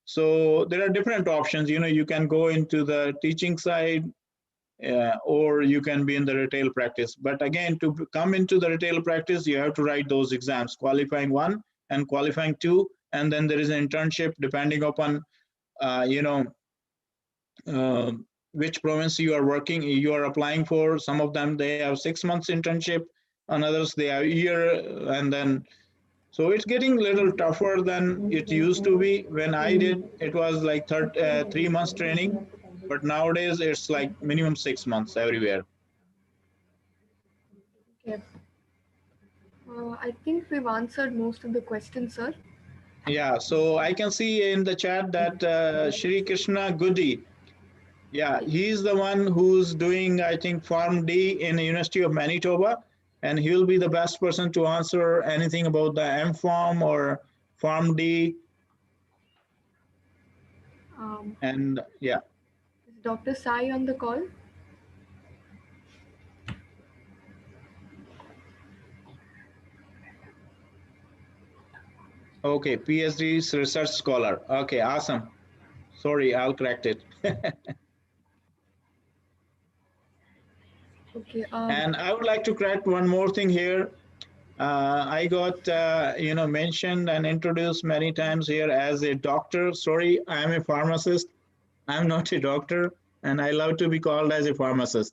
So there are different options. You can go into the teaching side, or you can be in the retail practice. But again, to come into the retail practice, you have to write those exams, qualifying 1 and qualifying 2, and then there is an internship depending upon uh, you know uh, which province you are applying for. Some of them, they have 6 months internship, on others they have a year, and then so it's getting a little tougher than it used to be. When I did, it was like 3 months training, but nowadays it's like minimum 6 months everywhere. Okay. I think we've answered most of the questions, sir. Yeah, so I can see in the chat that Shri Krishna Goody, yeah, he's the one who's doing, I think, Farm D in the University of Manitoba, and he'll be the best person to answer anything about the M Farm or Farm D. Um, And yeah, is Dr. Sai on the call? okay, PhD research scholar. Okay, awesome. Sorry, I'll correct it. Okay. And I would like to correct one more thing here. I got mentioned and introduced many times here as a doctor. Sorry, I'm a pharmacist. I'm not a doctor, and I love to be called as a pharmacist.